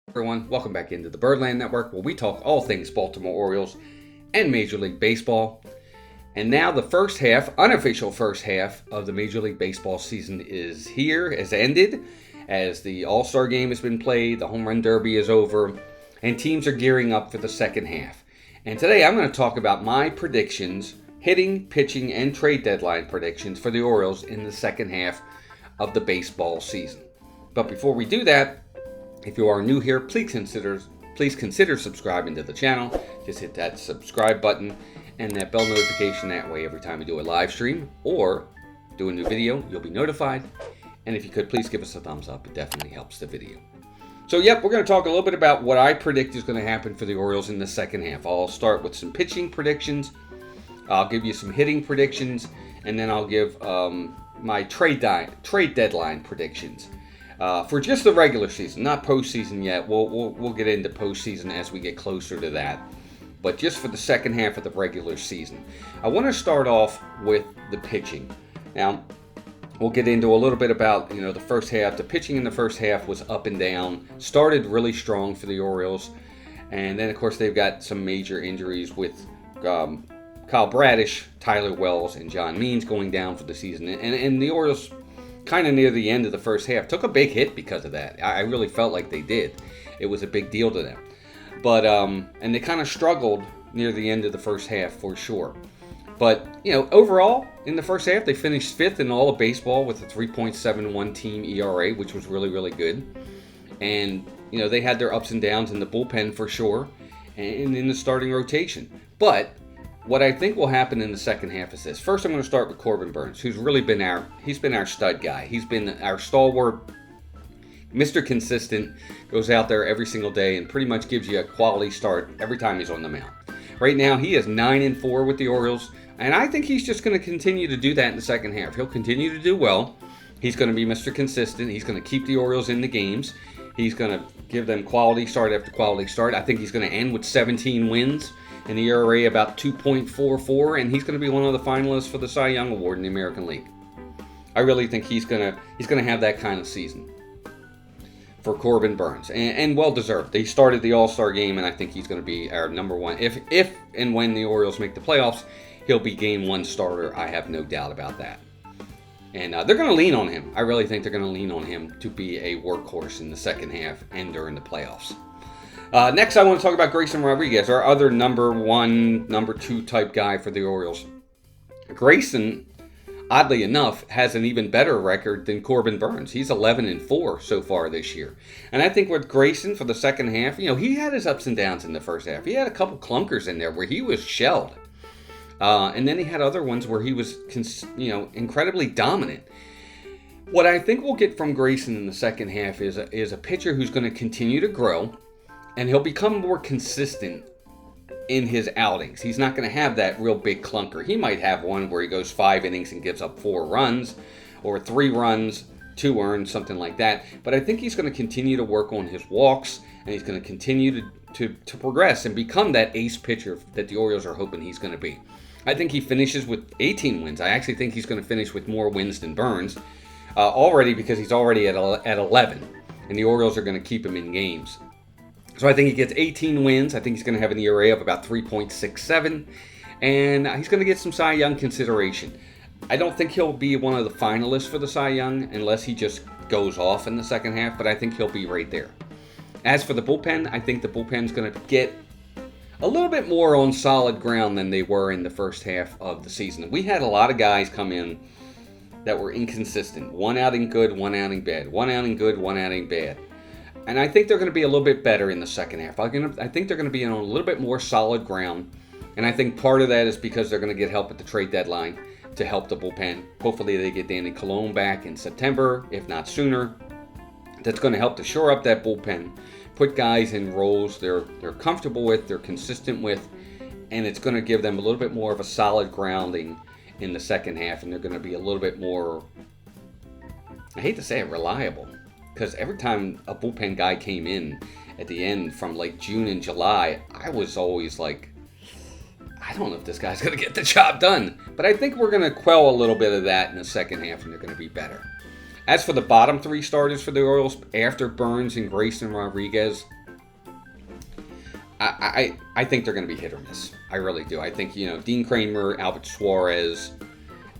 Everyone, welcome back into the Birdland Network, where we talk all things Baltimore Orioles and Major League Baseball. And now the first half, unofficial first half of the Major League Baseball season is here, has ended, as the All-Star game has been played, the Home Run Derby is over, and teams are gearing up for the second half. And today I'm going to talk about my predictions, hitting, pitching, and trade deadline predictions for the Orioles in the second half of the baseball season. But before we do that, if you are new here, please consider subscribing to the channel. Just hit that subscribe button and that bell notification. That way, every time we do a live stream or do a new video, you'll be notified. And if you could, please give us a thumbs up. It definitely helps the video. So, we're going to talk a little bit about what I predict is going to happen for the Orioles in the second half. I'll start with some pitching predictions. I'll give you some hitting predictions, and then I'll give my trade deadline predictions. For just the regular season, not postseason yet. We'll get into postseason as we get closer to that. But just for the second half of the regular season, I want to start off with the pitching. Now, we'll get into a little bit about the first half. The pitching in the first half was up and down. Started really strong for the Orioles, and then of course they've got some major injuries with Kyle Bradish, Tyler Wells, and John Means going down for the season, and the Orioles, kind of near the end of the first half, took a big hit because of that. I really felt like they did. It was a big deal to them. But, and they kind of struggled near the end of the first half for sure. But, overall, in the first half, they finished fifth in all of baseball with a 3.71 team ERA, which was really, really good. And, they had their ups and downs in the bullpen for sure, and in the starting rotation. But what I think will happen in the second half is this. First, I'm going to start with Corbin Burnes, who's really been our stud guy. He's been our stalwart, Mr. Consistent, goes out there every single day and pretty much gives you a quality start every time he's on the mound. Right now, he is 9-4 with the Orioles, and I think he's just going to continue to do that in the second half. He'll continue to do well. He's going to be Mr. Consistent. He's going to keep the Orioles in the games. He's going to give them quality start after quality start. I think he's going to end with 17 wins. And the ERA about 2.44, and he's going to be one of the finalists for the Cy Young Award in the American League. I really think he's going to have that kind of season for Corbin Burnes, and well deserved. They started the All-Star game, and I think he's going to be our number one. If and when the Orioles make the playoffs, he'll be Game 1 starter. I have no doubt about that. And they're going to lean on him. I really think they're going to lean on him to be a workhorse in the second half and during the playoffs. Next, I want to talk about Grayson Rodriguez, our other number 1, number 2 type guy for the Orioles. Grayson, oddly enough, has an even better record than Corbin Burnes. He's 11-4 so far this year. And I think with Grayson for the second half, he had his ups and downs in the first half. He had a couple clunkers in there where he was shelled. And then he had other ones where he was, incredibly dominant. What I think we'll get from Grayson in the second half is a pitcher who's going to continue to grow. And he'll become more consistent in his outings. He's not going to have that real big clunker. He might have one where he goes 5 innings and gives up 4 runs, or 3 runs, 2 earned, something like that. But I think he's going to continue to work on his walks, and he's going to continue to progress and become that ace pitcher that the Orioles are hoping he's going to be. I think he finishes with 18 wins. I actually think he's going to finish with more wins than Burnes already, because he's already at 11, and the Orioles are going to keep him in games. So I think he gets 18 wins. I think he's going to have an ERA of about 3.67. And he's going to get some Cy Young consideration. I don't think he'll be one of the finalists for the Cy Young unless he just goes off in the second half. But I think he'll be right there. As for the bullpen, I think the bullpen's going to get a little bit more on solid ground than they were in the first half of the season. We had a lot of guys come in that were inconsistent. One outing good, one outing bad. One outing good, one outing bad. And I think they're going to be a little bit better in the second half. I think they're going to be on a little bit more solid ground. And I think part of that is because they're going to get help at the trade deadline to help the bullpen. Hopefully they get Danny Colon back in September, if not sooner. That's going to help to shore up that bullpen. Put guys in roles they're comfortable with, they're consistent with. And it's going to give them a little bit more of a solid grounding in the second half. And they're going to be a little bit more, I hate to say it, reliable. Because every time a bullpen guy came in at the end from like June and July, I was always like, I don't know if this guy's going to get the job done. But I think we're going to quell a little bit of that in the second half, and they're going to be better. As for the bottom 3 starters for the Orioles, after Burnes and Grayson Rodriguez, I think they're going to be hit or miss. I really do. I think, Dean Kramer, Albert Suarez,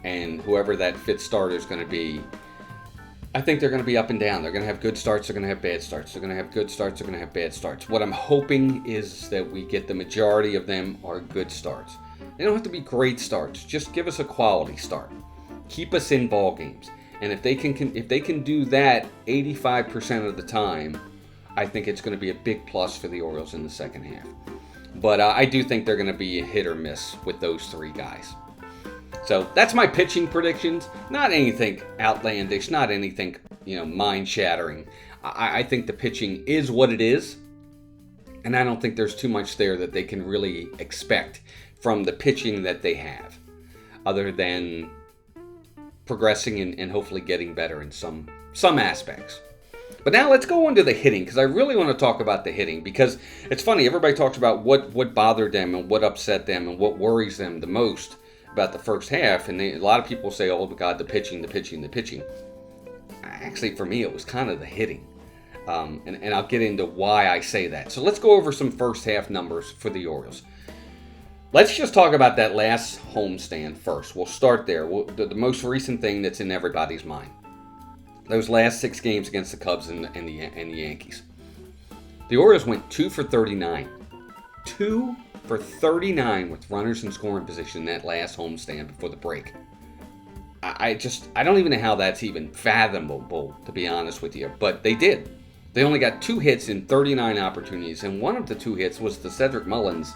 and whoever that fifth starter is going to be, I think they're going to be up and down. They're going to have good starts. They're going to have bad starts. They're going to have good starts. They're going to have bad starts. What I'm hoping is that we get the majority of them are good starts. They don't have to be great starts. Just give us a quality start. Keep us in ball games. And if they can do that 85% of the time, I think it's going to be a big plus for the Orioles in the second half. But I do think they're going to be a hit or miss with those three guys. So that's my pitching predictions. Not anything outlandish, not anything, mind-shattering. I think the pitching is what it is, and I don't think there's too much there that they can really expect from the pitching that they have, other than progressing and hopefully getting better in some aspects. But now let's go on to the hitting, because I really want to talk about the hitting, because it's funny, everybody talks about what bothered them and what upset them and what worries them the most about the first half, and a lot of people say, oh my God, the pitching. Actually, for me, it was kind of the hitting, and I'll get into why I say that. So let's go over some first half numbers for the Orioles. Let's just talk about that last homestand first. We'll start there. The most recent thing that's in everybody's mind. Those last 6 games against the Cubs and the Yankees. The Orioles went 2 for 39. 2 for 39 with runners in scoring position that last homestand before the break. I don't even know how that's even fathomable, to be honest with you. But they did. They only got 2 hits in 39 opportunities, and one of the 2 hits was the Cedric Mullins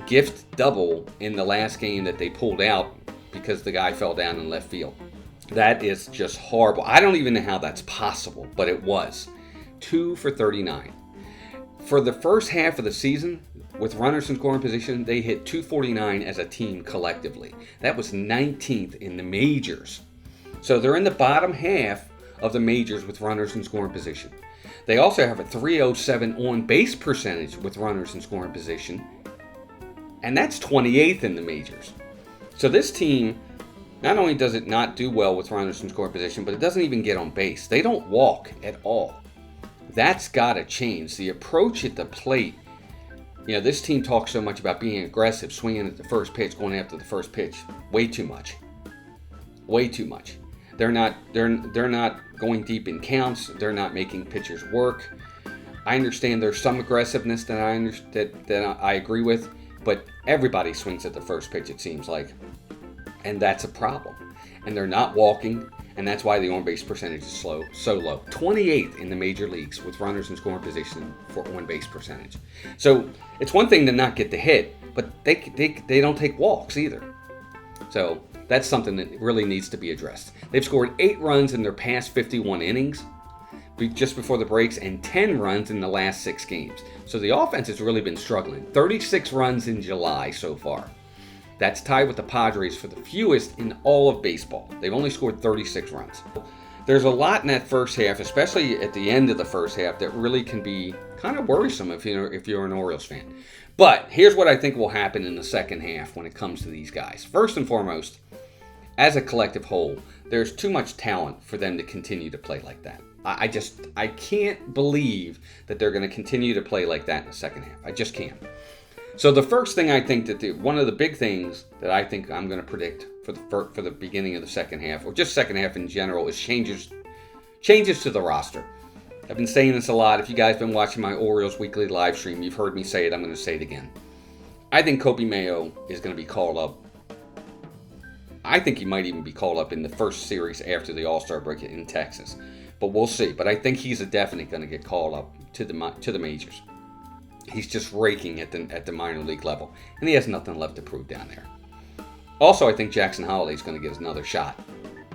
gift double in the last game that they pulled out because the guy fell down in left field. That is just horrible. I don't even know how that's possible, but it was. 2 for 39. For the first half of the season, with runners in scoring position, they hit 249 as a team collectively. That was 19th in the majors. So they're in the bottom half of the majors with runners in scoring position. They also have a 307 on-base percentage with runners in scoring position, and that's 28th in the majors. So this team, not only does it not do well with runners in scoring position, but it doesn't even get on base. They don't walk at all. That's got to change. The approach at the plate, this team talks so much about being aggressive, swinging at the first pitch, going after the first pitch. Way too much. Way too much. They're not going deep in counts. They're not making pitchers work. I understand there's some aggressiveness that I agree with, but everybody swings at the first pitch, it seems like. And that's a problem. And they're not walking, and that's why the on-base percentage is so low. 28th in the major leagues with runners in scoring position for on-base percentage. So it's one thing to not get the hit, but they don't take walks either. So that's something that really needs to be addressed. They've scored 8 runs in their past 51 innings just before the breaks, and 10 runs in the last 6 games. So the offense has really been struggling. 36 runs in July so far. That's tied with the Padres for the fewest in all of baseball. They've only scored 36 runs. There's a lot in that first half, especially at the end of the first half, that really can be kind of worrisome if you're an Orioles fan. But here's what I think will happen in the second half when it comes to these guys. First and foremost, as a collective whole, there's too much talent for them to continue to play like that. I can't believe that they're going to continue to play like that in the second half. I just can't. So the first thing I think one of the big things that I think I'm going to predict for the beginning of the second half, or just second half in general, is changes to the roster. I've been saying this a lot. If you guys have been watching my Orioles weekly live stream, you've heard me say it. I'm going to say it again. I think Kobe Mayo is going to be called up. I think he might even be called up in the first series after the All-Star break in Texas. But we'll see. But I think he's definitely going to get called up to the majors. He's just raking at the minor league level, and he has nothing left to prove down there. Also, I think Jackson Holliday is going to get another shot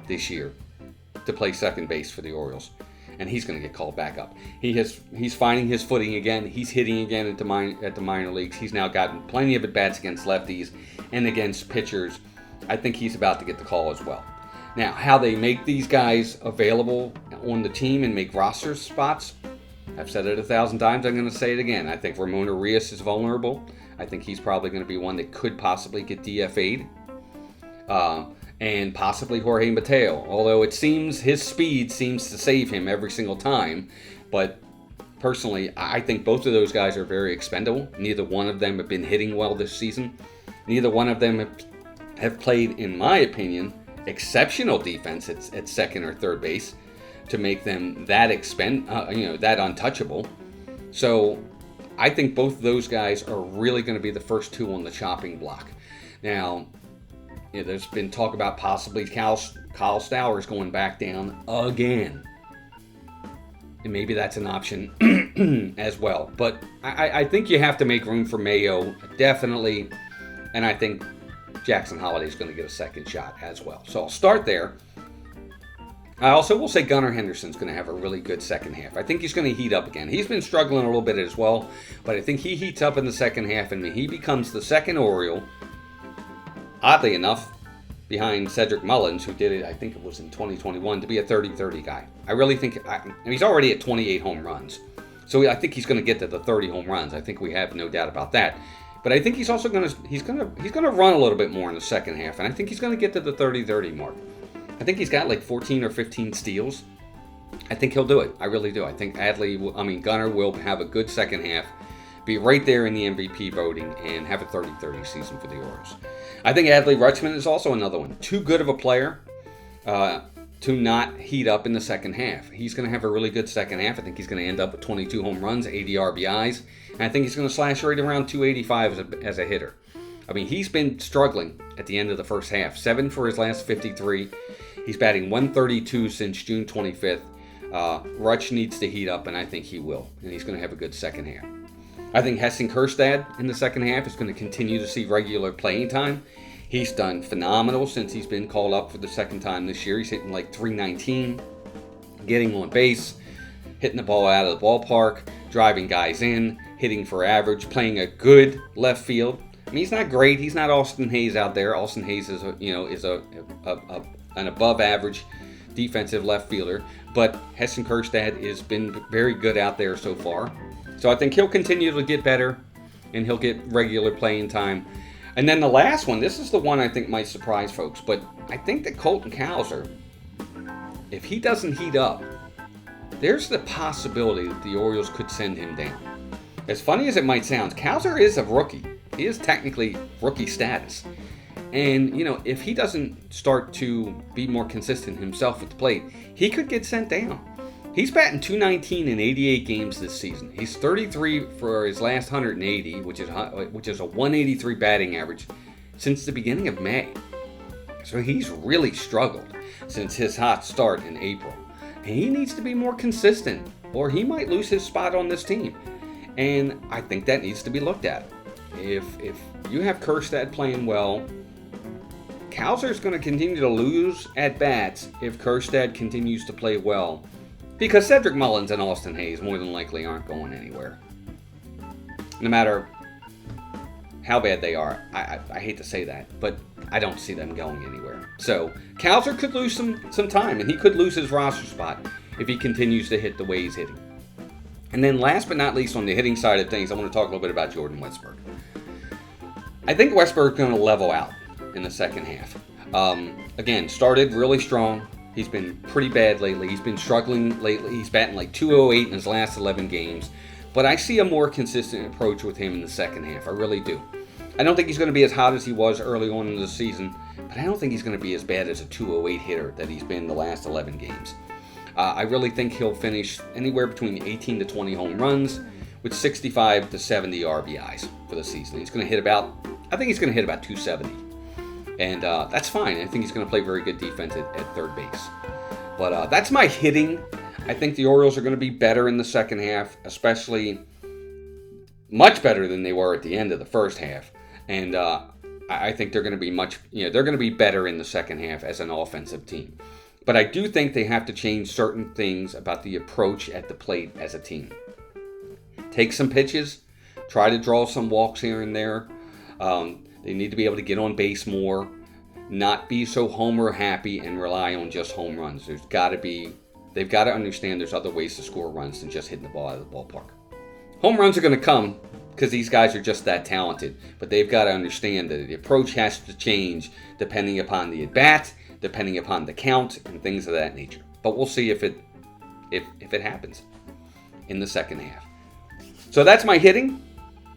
this year to play second base for the Orioles, and he's going to get called back up. He's finding his footing again. He's hitting again at the minor leagues. He's now gotten plenty of at-bats against lefties and against pitchers. I think he's about to get the call as well. Now, how they make these guys available on the team and make roster spots, I've said it 1,000 times. I'm going to say it again. I think Ramon Urias is vulnerable. I think he's probably going to be one that could possibly get DFA'd. And possibly Jorge Mateo. Although it seems his speed seems to save him every single time. But personally, I think both of those guys are very expendable. Neither one of them have been hitting well this season. Neither one of them have played, in my opinion, exceptional defense at second or third base to make them that that untouchable. So I think both of those guys are really going to be the first two on the chopping block. Now, there's been talk about possibly Kyle Stowers going back down again. And maybe that's an option as well. But I think you have to make room for Mayo, definitely. And I think Jackson Holliday is going to get a second shot as well. So I'll start there. I also will say Gunnar Henderson's going to have a really good second half. I think he's going to heat up again. He's been struggling a little bit as well, but I think he heats up in the second half and he becomes the second Oriole, oddly enough, behind Cedric Mullins, who did it, I think it was in 2021, to be a 30-30 guy. I really think, he's already at 28 home runs. So I think he's going to get to the 30 home runs. I think we have no doubt about that. But I think he's also going to run a little bit more in the second half, and I think he's going to get to the 30-30 mark. I think he's got like 14 or 15 steals. I think he'll do it. I really do. I think Gunnar will have a good second half, be right there in the MVP voting, and have a 30-30 season for the Orioles. I think Adley Rutschman is also another one. Too good of a player to not heat up in the second half. He's going to have a really good second half. I think he's going to end up with 22 home runs, 80 RBIs, and I think he's going to slash right around 285 as a hitter. He's been struggling at the end of the first half. 7 for his last 53. He's batting 132 since June 25th. Rutsch needs to heat up, and I think he will. And he's going to have a good second half. I think Heston Kjerstad in the second half is going to continue to see regular playing time. He's done phenomenal since he's been called up for the second time this year. He's hitting like .319, getting on base, hitting the ball out of the ballpark, driving guys in, hitting for average, playing a good left field. He's not great. He's not Austin Hayes out there. Austin Hayes is an above average defensive left fielder, but Heston Kjerstad has been very good out there so far. So I think he'll continue to get better, and he'll get regular playing time. And then the last one, this is the one I think might surprise folks, but I think that Colton Cowser, if he doesn't heat up, there's the possibility that the Orioles could send him down. As funny as it might sound, Cowser is a rookie. He is technically rookie status. And, if he doesn't start to be more consistent himself at the plate, he could get sent down. He's batting .219 in 88 games this season. He's 33 for his last 180, which is a 183 batting average since the beginning of May. So he's really struggled since his hot start in April. And he needs to be more consistent, or he might lose his spot on this team. And I think that needs to be looked at. If you have Kjerstad playing well, Cowser's going to continue to lose at bats if Kjerstad continues to play well, because Cedric Mullins and Austin Hayes more than likely aren't going anywhere. No matter how bad they are, I hate to say that, but I don't see them going anywhere. So Cowser could lose some time, and he could lose his roster spot if he continues to hit the way he's hitting. And then last but not least, on the hitting side of things, I want to talk a little bit about Jordan Westburg. I think Westburg's going to level out in the second half. Again, started really strong. He's been pretty bad lately. He's been struggling lately. He's batting like .208 in his last 11 games. But I see a more consistent approach with him in the second half. I really do. I don't think he's going to be as hot as he was early on in the season, but I don't think he's going to be as bad as a .208 hitter that he's been the last 11 games. I really think he'll finish anywhere between 18 to 20 home runs with 65 to 70 RBIs for the season. He's going to hit about 270. And that's fine. I think he's going to play very good defense at third base. But that's my hitting. I think the Orioles are going to be better in the second half, especially much better than they were at the end of the first half. And I think they're going to be they're going to be better in the second half as an offensive team. But I do think they have to change certain things about the approach at the plate as a team. Take some pitches, try to draw some walks here and there. They need to be able to get on base more, not be so homer happy and rely on just home runs. They've got to understand there's other ways to score runs than just hitting the ball out of the ballpark. Home runs are going to come because these guys are just that talented, but they've got to understand that the approach has to change depending upon the at-bat, depending upon the count, and things of that nature. But we'll see if it happens. in the second half. So that's my hitting.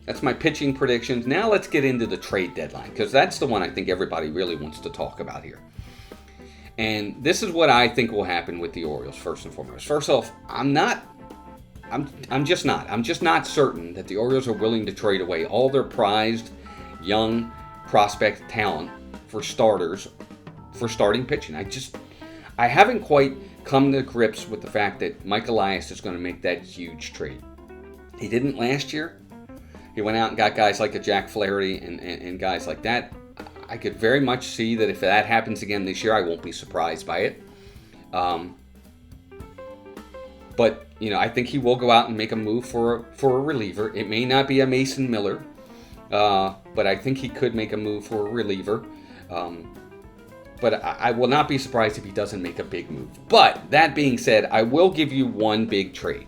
That's my pitching predictions. Now let's get into the trade deadline, because that's the one I think everybody really wants to talk about here. And this is what I think will happen with the Orioles, first and foremost. First off, I'm just not certain that the Orioles are willing to trade away all their prized young prospect talent for starters, for starting pitching. I haven't quite come to grips with the fact that Mike Elias is going to make that huge trade. He didn't last year. He went out and got guys like a Jack Flaherty and guys like that. I could very much see that if that happens again this year, I won't be surprised by it. But, I think he will go out and make a move for a reliever. It may not be a Mason Miller, but I think he could make a move for a reliever. But I will not be surprised if he doesn't make a big move. But that being said, I will give you one big trade.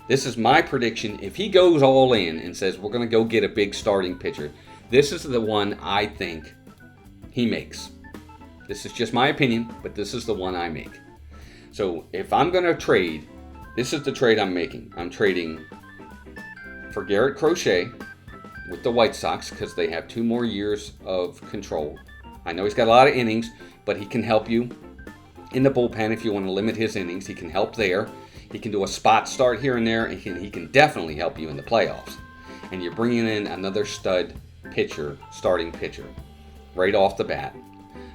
This is my prediction. If he goes all in and says, we're going to go get a big starting pitcher, this is the one I think he makes. This is just my opinion, but this is the one I make. So if I'm going to trade, this is the trade I'm making. I'm trading for Garrett Crochet with the White Sox because they have 2 more years of control. I know he's got a lot of innings, but he can help you in the bullpen if you want to limit his innings. He can help there. He can do a spot start here and there, and he can definitely help you in the playoffs. And you're bringing in another stud pitcher, starting pitcher, right off the bat.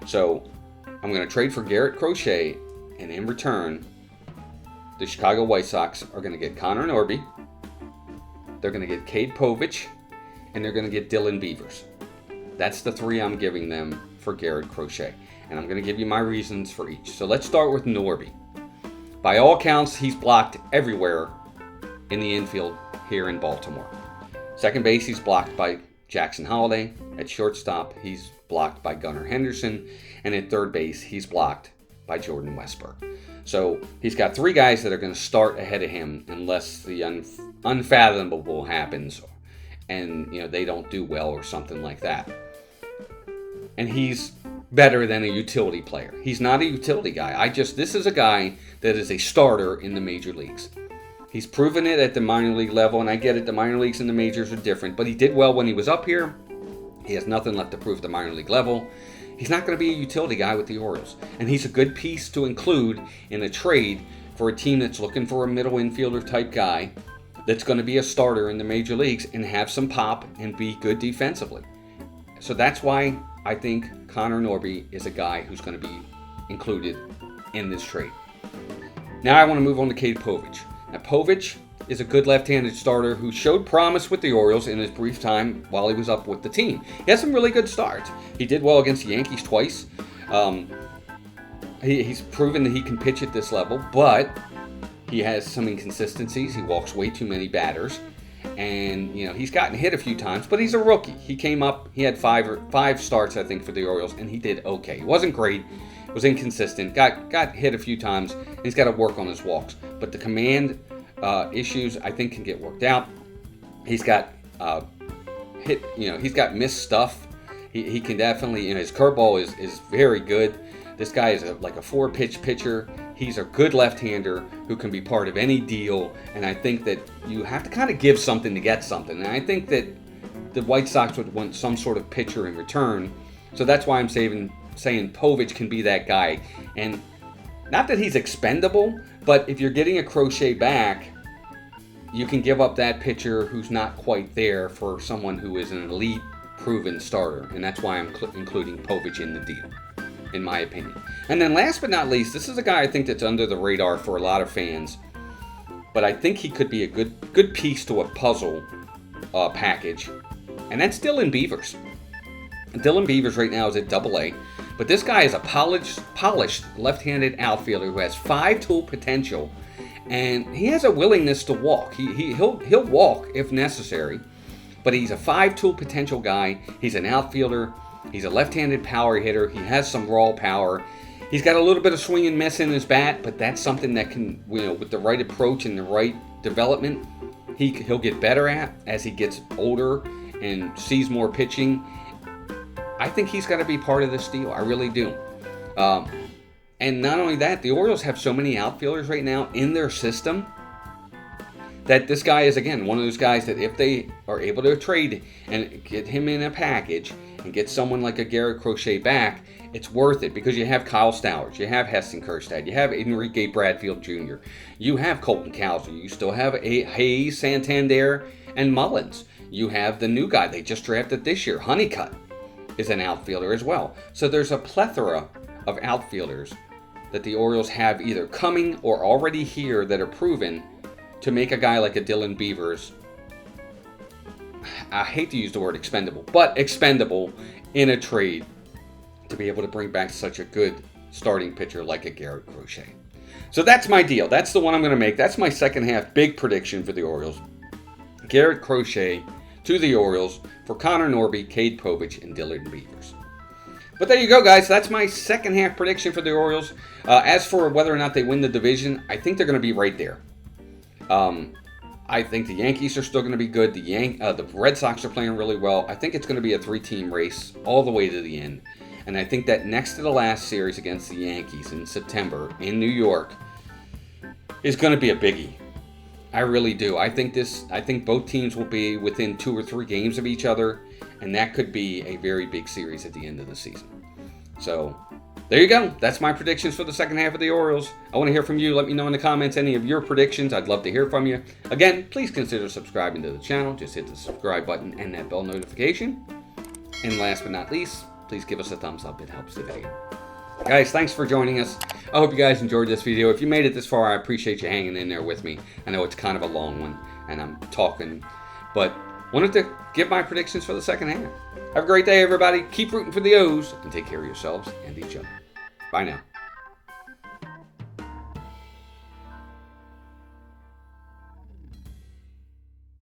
So I'm going to trade for Garrett Crochet, and in return, the Chicago White Sox are going to get Connor Norby, they're going to get Cade Povich, and they're going to get Dylan Beavers. That's the 3 I'm giving them for Garrett Crochet. And I'm going to give you my reasons for each. So let's start with Norby. By all counts, he's blocked everywhere in the infield here in Baltimore. Second base, he's blocked by Jackson Holliday. At shortstop, he's blocked by Gunnar Henderson. And at third base, he's blocked by Jordan Westburg. So he's got 3 guys that are going to start ahead of him unless the unfathomable happens and they don't do well or something like that. And he's better than a utility player. He's not a utility guy. This is a guy that is a starter in the major leagues. He's proven it at the minor league level, and I get it, the minor leagues and the majors are different, but he did well when he was up here. He has nothing left to prove at the minor league level. He's not going to be a utility guy with the Orioles, and he's a good piece to include in a trade for a team that's looking for a middle infielder type guy that's going to be a starter in the major leagues and have some pop and be good defensively. So that's why I think Connor Norby is a guy who's going to be included in this trade. Now I want to move on to Cade Povich. Now Povich is a good left-handed starter who showed promise with the Orioles in his brief time while he was up with the team. He has some really good starts. He did well against the Yankees twice. He's proven that he can pitch at this level, but he has some inconsistencies. He walks way too many batters. And, he's gotten hit a few times, but he's a rookie. He came up, he had five starts, I think, for the Orioles, and he did okay. He wasn't great, was inconsistent, got hit a few times, and he's got to work on his walks. But the command issues, I think, can get worked out. He's got he's got missed stuff. He can definitely, his curveball is very good. This guy is like a 4-pitch pitcher. He's a good left-hander who can be part of any deal, and I think that you have to kind of give something to get something. And I think that the White Sox would want some sort of pitcher in return, so that's why I'm saying Povich can be that guy. And not that he's expendable, but if you're getting a Crochet back, you can give up that pitcher who's not quite there for someone who is an elite, proven starter, and that's why I'm including Povich in the deal, in my opinion. And then last but not least, this is a guy I think that's under the radar for a lot of fans, but I think he could be a good piece to a puzzle package, and that's Dylan Beavers. Dylan Beavers right now is at Double-A, but this guy is a polished left-handed outfielder who has 5-tool potential, and he has a willingness to walk. He'll walk if necessary, but he's a 5-tool potential guy. He's an outfielder. He's a left-handed power hitter. He has some raw power. He's got a little bit of swing and miss in his bat, but that's something that can, with the right approach and the right development, he'll get better at as he gets older and sees more pitching. I think he's got to be part of this deal. I really do. And not only that, the Orioles have so many outfielders right now in their system that this guy is, again, one of those guys that if they are able to trade and get him in a package and get someone like a Garrett Crochet back, it's worth it because you have Kyle Stowers, you have Heston Kjerstad, you have Enrique Bradfield Jr., you have Colton Cowser, you still have Hayes, Santander, and Mullins. You have the new guy they just drafted this year, Honeycutt, is an outfielder as well. So there's a plethora of outfielders that the Orioles have either coming or already here that are proven to make a guy like a Dylan Beavers, I hate to use the word expendable, but expendable in a trade to be able to bring back such a good starting pitcher like a Garrett Crochet. So that's my deal. That's the one I'm going to make. That's my second half big prediction for the Orioles. Garrett Crochet to the Orioles for Connor Norby, Cade Povich, and Dylan Beavers. But there you go, guys. That's my second half prediction for the Orioles. As for whether or not they win the division, I think they're going to be right there. I think the Yankees are still going to be good. The Red Sox are playing really well. I think it's going to be a 3-team race all the way to the end. And I think that next to the last series against the Yankees in September in New York is going to be a biggie. I really do. I think both teams will be within 2 or 3 games of each other, and that could be a very big series at the end of the season. So there you go. That's my predictions for the second half of the Orioles. I want to hear from you. Let me know in the comments any of your predictions. I'd love to hear from you. Again, please consider subscribing to the channel. Just hit the subscribe button and that bell notification. And last but not least, please give us a thumbs up. It helps the video. Guys, thanks for joining us. I hope you guys enjoyed this video. If you made it this far, I appreciate you hanging in there with me. I know it's kind of a long one, and I'm talking, but wanted to give my predictions for the second half. Have a great day, everybody. Keep rooting for the O's, and take care of yourselves and each other. Bye now.